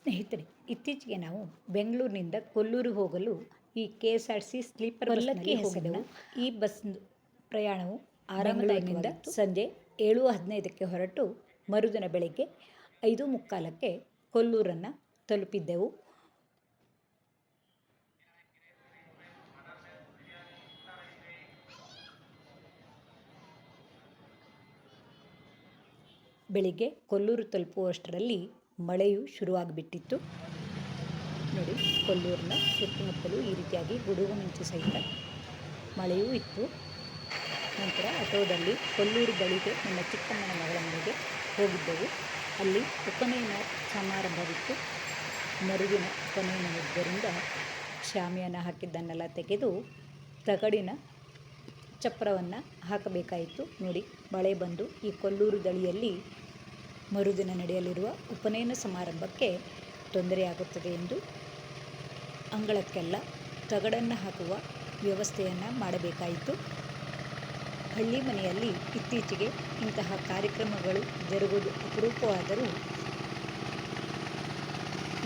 ಸ್ನೇಹಿತರೆ, ಇತ್ತೀಚೆಗೆ ನಾವು ಬೆಂಗಳೂರಿನಿಂದ ಕೊಲ್ಲೂರು ಹೋಗಲು ಈ ಕೆ.ಎಸ್.ಆರ್.ಟಿ.ಸಿ ಸ್ಲೀಪರ್ ಬಸ್ನಲ್ಲಿ ಹೋಗಿದ್ದೆವು. ಈ ಬಸ್ ಪ್ರಯಾಣವು ಆರಾಮದಾಯಕವಾಗಿದ್ದು ಸಂಜೆ 7:15ಕ್ಕೆ ಹೊರಟು ಮರುದಿನ ಬೆಳಗ್ಗೆ 5:45ಕ್ಕೆ ಕೊಲ್ಲೂರನ್ನು ತಲುಪಿದ್ದೆವು. ಬೆಳಿಗ್ಗೆ ಕೊಲ್ಲೂರು ತಲುಪುವಷ್ಟರಲ್ಲಿ ಮಳೆಯು ಶುರುವಾಗಿಬಿಟ್ಟಿತ್ತು. ನೋಡಿ, ಕೊಲ್ಲೂರಿನ ಸುತ್ತಮುತ್ತಲೂ ಈ ರೀತಿಯಾಗಿ ಗುಡುಗು ಮಿಂಚು ಸಹಿತ ಮಳೆಯೂ ಇತ್ತು. ನಂತರ ಆಟೋದಲ್ಲಿ ಕೊಲ್ಲೂರು ಬಳಿಗೆ ನನ್ನ ಚಿಕ್ಕಮ್ಮನ ಮಗಳ ಮನೆಗೆ ಹೋಗಿದ್ದೆವು. ಅಲ್ಲಿ ಉಪನಯನ ಸಮಾರಂಭವಿತ್ತು. ಮರುದಿನ ಉಪನಯನವಿದ್ದರಿಂದ ಶಾಮಿಯಾನ ಹಾಕಿದ್ದನ್ನೆಲ್ಲ ತೆಗೆದು ತಗಡಿನ ಚಪ್ಪರವನ್ನು ಹಾಕಬೇಕಾಯಿತು. ನೋಡಿ, ಮಳೆ ಬಂದು ಈ ಕೊಲ್ಲೂರು ದಳಿಯಲ್ಲಿ ಮರುದಿನ ನಡೆಯಲಿರುವ ಉಪನಯನ ಸಮಾರಂಭಕ್ಕೆ ತೊಂದರೆಯಾಗುತ್ತದೆ ಎಂದು ಅಂಗಳಕ್ಕೆಲ್ಲ ತಗಡನ್ನು ಹಾಕುವ ವ್ಯವಸ್ಥೆಯನ್ನು ಮಾಡಬೇಕಾಯಿತು. ಹಳ್ಳಿ ಮನೆಯಲ್ಲಿ ಇತ್ತೀಚೆಗೆ ಇಂತಹ ಕಾರ್ಯಕ್ರಮಗಳು ಜರುಗುವುದು ಅಪರೂಪವಾದರೂ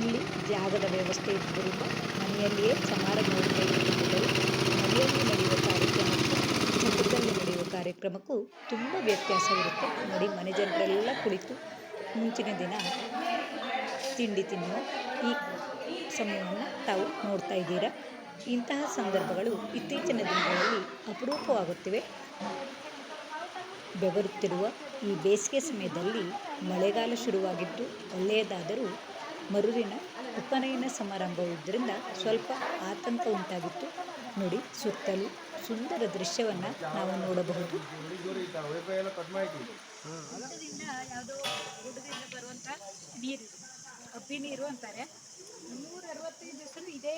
ಇಲ್ಲಿ ಜಾಗದ ವ್ಯವಸ್ಥೆ ಇದ್ದುದರಿಂದ ಮನೆಯಲ್ಲಿಯೇ ಸಮಾರಂಭವನ್ನು ನಡೆಯುತ್ತಿದ್ದರು. ಮನೆಯಲ್ಲಿ ನಡೆಯುವ ಕಾರ್ಯಕ್ರಮಕ್ಕೂ ಮಠದಲ್ಲಿ ನಡೆಯುವ ಕಾರ್ಯಕ್ರಮಕ್ಕೂ ತುಂಬ ವ್ಯತ್ಯಾಸವಿರುತ್ತೆ. ನೋಡಿ, ಮನೆ ಜನರೆಲ್ಲ ಕುಳಿತು ಮುಂಚಿನ ದಿನ ತಿಂಡಿ ತಿನ್ನುವ ಈ ಸಮಯವನ್ನು ತಾವು ನೋಡ್ತಾ ಇದ್ದೀರಾ. ಇಂತಹ ಸಂದರ್ಭಗಳು ಇತ್ತೀಚಿನ ದಿನಗಳಲ್ಲಿ ಅಪರೂಪವಾಗುತ್ತಿವೆ. ಬೆವರುತ್ತಿರುವ ಈ ಬೇಸಿಗೆ ಸಮಯದಲ್ಲಿ ಮಳೆಗಾಲ ಶುರುವಾಗಿದ್ದು ಒಳ್ಳೆಯದಾದರೂ ಮರುದಿನ ಉಪನಯನ ಸಮಾರಂಭವಿದ್ದರಿಂದ ಸ್ವಲ್ಪ ಆತಂಕ ಉಂಟಾಗಿತ್ತು. ನೋಡಿ, ಸುತ್ತಲೂ ಸುಂದರ ದೃಶ್ಯವನ್ನು ನಾವು ನೋಡಬಹುದು. ಯಾವುದೋ ಗುಡ್ಡದಿಂದ ಬರುವಂಥ ನೀರು, ಅಬ್ಬಿ ನೀರು ಅಂತಾರೆ. 365 ದಿವಸನೂ ಇದೇ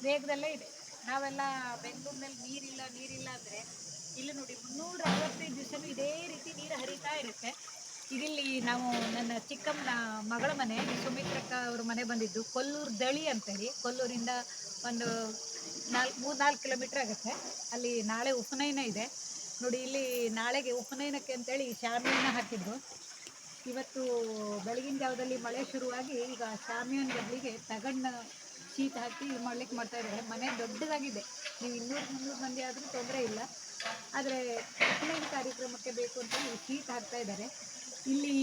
ವೇಗದಲ್ಲೇ ಇದೆ. ನಾವೆಲ್ಲ ಬೆಂಗಳೂರಿನಲ್ಲಿ ನೀರಿಲ್ಲ ಅಂದರೆ ಇಲ್ಲಿ ನೋಡಿ 365 ದಿವಸನೂ ಇದೇ ರೀತಿ ನೀರು ಹರಿತಾ ಇರುತ್ತೆ. ಇಲ್ಲಿ ನಾವು ನನ್ನ ಚಿಕ್ಕಮ್ಮನ ಮಗಳ ಮನೆ ಸುಮಿತ್ರಕ್ಕ ಅವ್ರ ಮನೆ ಬಂದಿದ್ದು ಕೊಲ್ಲೂರು ದಳಿ ಅಂತೇಳಿ. ಕೊಲ್ಲೂರಿಂದ ಒಂದು 3-4 ಕಿಲೋಮೀಟ್ರ್ ಆಗುತ್ತೆ. ಅಲ್ಲಿ ನಾಳೆ ಉಪನಯನ ಇದೆ. ನೋಡಿ, ಇಲ್ಲಿ ನಾಳೆಗೆ ಉಪನಯನಕ್ಕೆ ಅಂತೇಳಿ ಶಾಮಿಯಾನ ಹಾಕಿದ್ದು. ಇವತ್ತು ಬೆಳಗಿನ ಜಾವದಲ್ಲಿ ಮಳೆ ಶುರುವಾಗಿ ಈಗ ಶಾಮಿಯಾನ ಬದಲಿಗೆ ತಗಡನ್ನ ಶೀಟ್ ಹಾಕಿ ಮಾಡ್ಲಿಕ್ಕೆ ಮಾಡ್ತಾ ಇದ್ದಾರೆ. ಮನೆ ದೊಡ್ಡದಾಗಿದೆ. ನೀವು 200-300 ಮಂದಿ ಆದರೂ ತೊಂದರೆ ಇಲ್ಲ. ಆದರೆ ಉಪನಯನ ಕಾರ್ಯಕ್ರಮಕ್ಕೆ ಬೇಕು ಅಂತೇಳಿ ಶೀಟ್ ಹಾಕ್ತಾ ಇದ್ದಾರೆ. ಇಲ್ಲಿ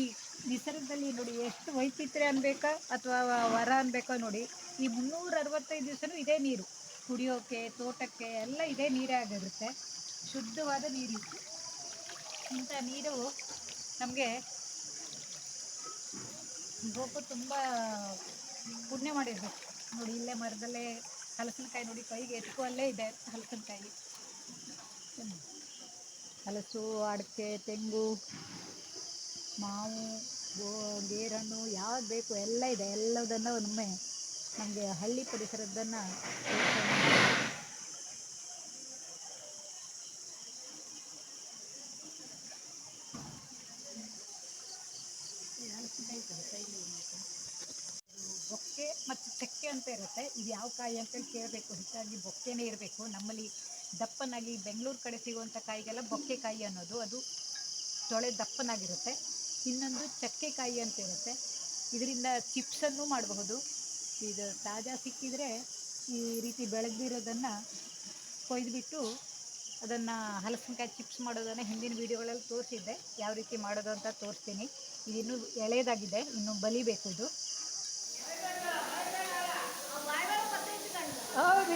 ನಿಸರ್ಗದಲ್ಲಿ ನೋಡಿ ಎಷ್ಟು ವೈಚಿತ್ರ್ಯ ಅನ್ಬೇಕಾ ಅಥವಾ ವರ ಅನ್ಬೇಕಾ ನೋಡಿ. ಈ 365 ದಿವಸನೂ ಇದೇ ನೀರು, ಕುಡಿಯೋಕ್ಕೆ, ತೋಟಕ್ಕೆ ಎಲ್ಲ ಇದೇ ನೀರೇ ಆಗಿರುತ್ತೆ. ಶುದ್ಧವಾದ ನೀರು. ಇಂಥ ನೀರು ನಮಗೆ ಗೋಪು ತುಂಬ ಪುಣ್ಯ ಮಾಡಿರಬೇಕು. ನೋಡಿ, ಇಲ್ಲೇ ಮರದಲ್ಲೇ ಹಲಸಿನಕಾಯಿ ನೋಡಿ, ಕೈಗೆ ಎತ್ಕುವಲ್ಲೇ ಇದೆ ಹಲಸಿನಕಾಯಿ. ಹಲಸು, ಅಡಿಕೆ, ತೆಂಗು, ಮಾವು, ಗೇರಣ್ಣು ಯಾವ್ದು ಬೇಕು ಎಲ್ಲ ಇದೆ. ಎಲ್ಲದನ್ನು ಒಮ್ಮೆ ನಮಗೆ ಹಳ್ಳಿ ಪರಿಸರದನ್ನು ಬೊಕ್ಕೆ ಮತ್ತು ಚಕ್ಕೆ ಅಂತ ಇರುತ್ತೆ. ಇದು ಯಾವ ಕಾಯಿ ಅಂತೇಳಿ ಕೇಳಬೇಕು. ಹೆಚ್ಚಾಗಿ ಬೊಕ್ಕೆನೇ ಇರಬೇಕು. ನಮ್ಮಲ್ಲಿ ದಪ್ಪನಾಗಿ ಬೆಂಗಳೂರು ಕಡೆ ಸಿಗುವಂಥ ಕಾಯಿಗೆಲ್ಲ ಬೊಕ್ಕೆ ಕಾಯಿ ಅನ್ನೋದು. ಅದು ತೊಳೆ ದಪ್ಪನಾಗಿರುತ್ತೆ. ಇನ್ನೊಂದು ಚಕ್ಕೆ ಕಾಯಿ ಅಂತ ಇರುತ್ತೆ. ಇದರಿಂದ ಚಿಪ್ಸನ್ನು ಮಾಡಬಹುದು. ಇದು ತಾಜಾ ಸಿಕ್ಕಿದರೆ ಈ ರೀತಿ ಬೆಳೆದಿರೋದನ್ನು ಕೊಯ್ದುಬಿಟ್ಟು ಅದನ್ನು ಹಲಸಿನಕಾಯಿ ಚಿಪ್ಸ್ ಮಾಡೋದನ್ನು ಹಿಂದಿನ ವೀಡಿಯೋಗಳಲ್ಲಿ ತೋರಿಸಿದ್ದೆ. ಯಾವ ರೀತಿ ಮಾಡೋದು ಅಂತ ತೋರಿಸ್ತೀನಿ. ಇದು ಇನ್ನೂ ಎಳೆಯದಾಗಿದೆ, ಇನ್ನು ಬಲಿಬೇಕು ಇದು. ಹೌದು.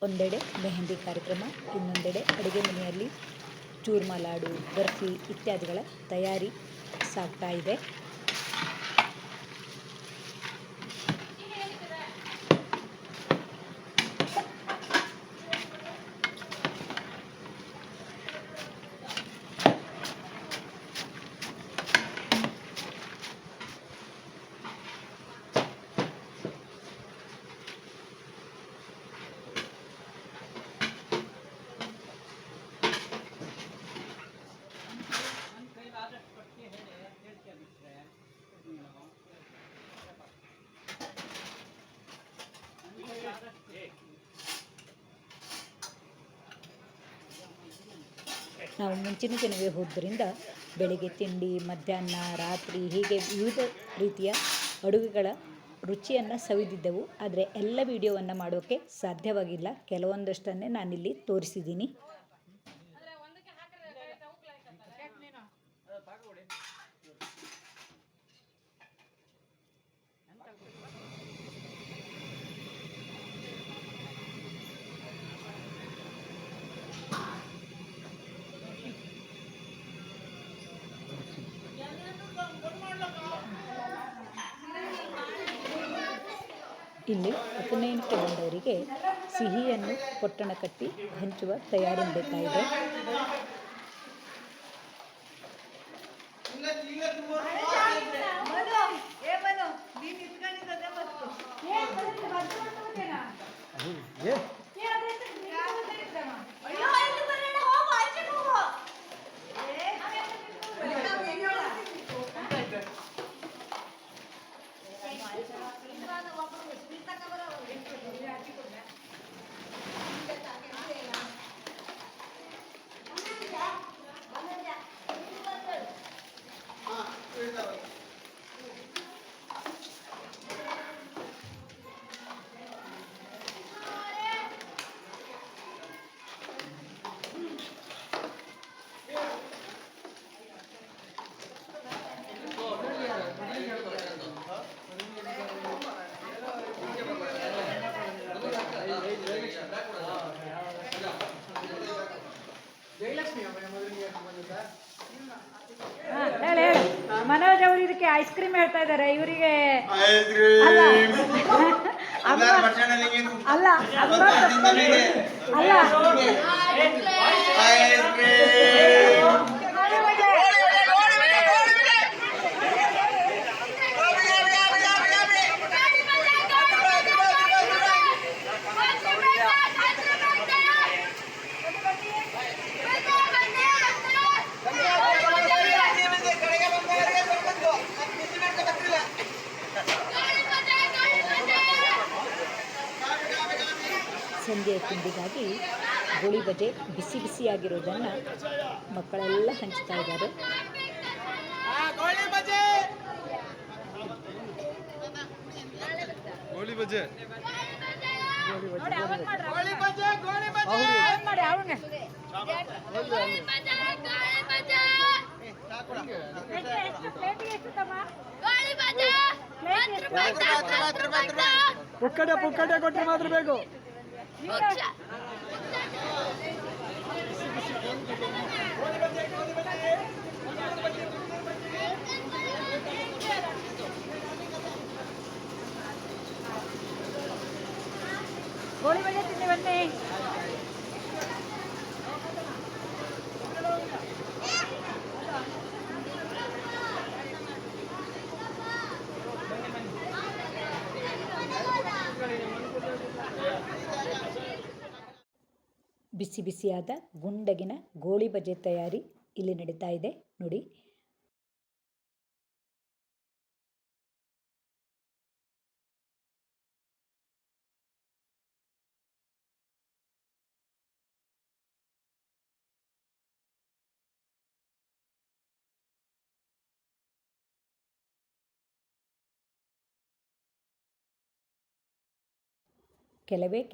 ಒಂದೆಡೆ ಮೆಹಂದಿ ಕಾರ್ಯಕ್ರಮ, ಇನ್ನೊಂದೆಡೆ ಅಡುಗೆ ಮನೆಯಲ್ಲಿ ಚೂರ್ಮ ಲಾಡು, ಬರ್ಫಿ ಇತ್ಯಾದಿಗಳ ತಯಾರಿ ಸಾಗ್ತಾ ಇದೆ. ನಾವು ಮುಂಚಿನ ದಿನವೇ ಹೋದ್ದರಿಂದ ಬೆಳಿಗ್ಗೆ ತಿಂಡಿ, ಮಧ್ಯಾಹ್ನ, ರಾತ್ರಿ ಹೀಗೆ ವಿವಿಧ ರೀತಿಯ ಅಡುಗೆಗಳ ರುಚಿಯನ್ನು ಸವಿದಿದ್ದೆವು. ಆದರೆ ಎಲ್ಲ ವಿಡಿಯೋವನ್ನು ಮಾಡೋಕ್ಕೆ ಸಾಧ್ಯವಾಗಿಲ್ಲ. ಕೆಲವೊಂದಷ್ಟನ್ನೇ ನಾನಿಲ್ಲಿ ತೋರಿಸಿದ್ದೀನಿ. ಇಲ್ಲಿ ಉಪನಯನಕ್ಕೆ ಬಂದವರಿಗೆ ಸಿಹಿಯನ್ನು ಪೊಟ್ಟಣ ಕಟ್ಟಿ ಹಂಚುವ ತಯಾರಿ ನಡೀತಾ ಇದೆ. ಹೇಳಿ ಮನೋಜ್ ಅವರು ಇದಕ್ಕೆ ಐಸ್ ಕ್ರೀಮ್ ಹೇಳ್ತಾ ಇದ್ದಾರೆ. ಇವರಿಗೆ ಅಲ್ಲ ಸಂಜೆಯ ತಿಂಡಿಗಾಗಿ ಗೋಳಿ ಬಜೆ ಬಿಸಿ ಬಿಸಿಯಾಗಿರೋದನ್ನು ಮಕ್ಕಳೆಲ್ಲ ಹಂಚ್ತಾ ಇದ್ದಾರೆ. ಪುಕ್ಕಟೆ ಕೊಟ್ಟರೆ ಮಾತ್ರ ಬೇಕು. ಗೋಳಿ ಬಜೆ ತಿಂಡಿ ಬನ್ನಿ. ಬಿಸಿ ಬಿಸಿಯಾದ ಗುಂಡಗಿನ ಗೋಳಿ ಬಜೆ ತಯಾರಿ ಇಲ್ಲಿ ನಡೀತಾ ಇದೆ ನೋಡಿ.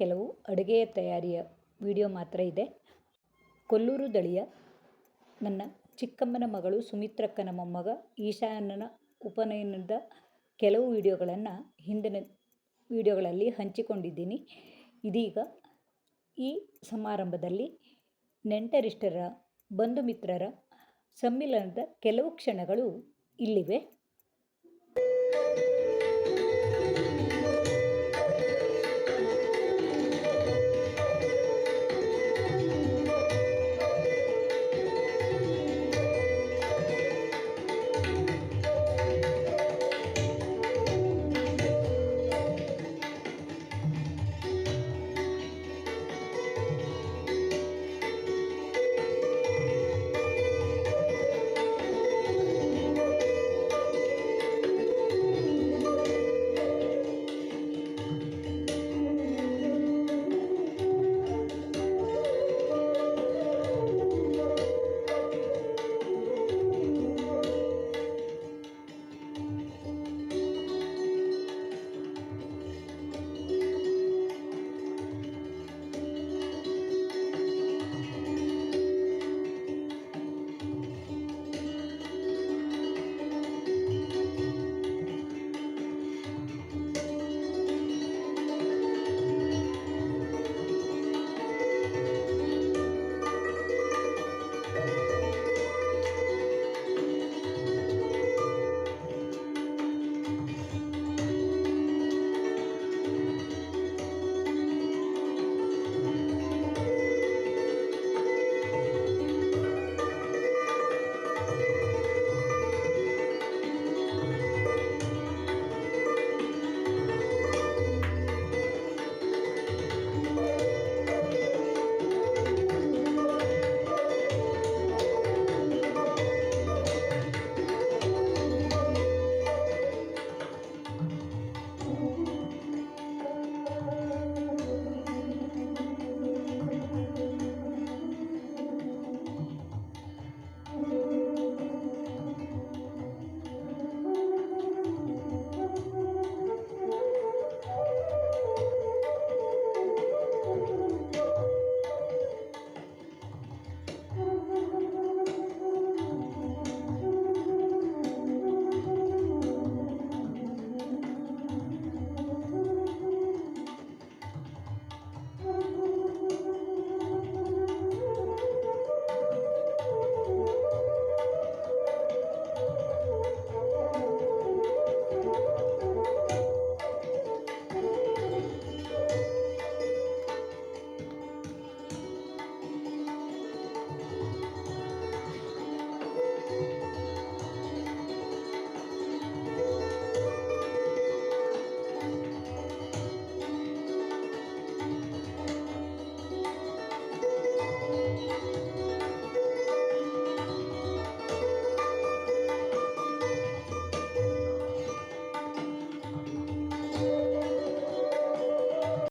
ಕೆಲವು ಅಡುಗೆಯ ತಯಾರಿಯ ವಿಡಿಯೋ ಮಾತ್ರ ಇದೆ. ಕೊಲ್ಲೂರು ದಳಿಯ ನನ್ನ ಚಿಕ್ಕಮ್ಮನ ಮಗಳು ಸುಮಿತ್ರಕ್ಕನ ಮೊಮ್ಮಗ ಈಶಾನ್ಯನ ಉಪನಯನದ ಕೆಲವು ವಿಡಿಯೋಗಳನ್ನು ಹಿಂದಿನ ವಿಡಿಯೋಗಳಲ್ಲಿ ಹಂಚಿಕೊಂಡಿದ್ದೀನಿ. ಇದೀಗ ಈ ಸಮಾರಂಭದಲ್ಲಿ ನೆಂಟರಿಷ್ಟರ ಬಂಧು ಮಿತ್ರರ ಸಮ್ಮಿಲನದ ಕೆಲವು ಕ್ಷಣಗಳು ಇಲ್ಲಿವೆ.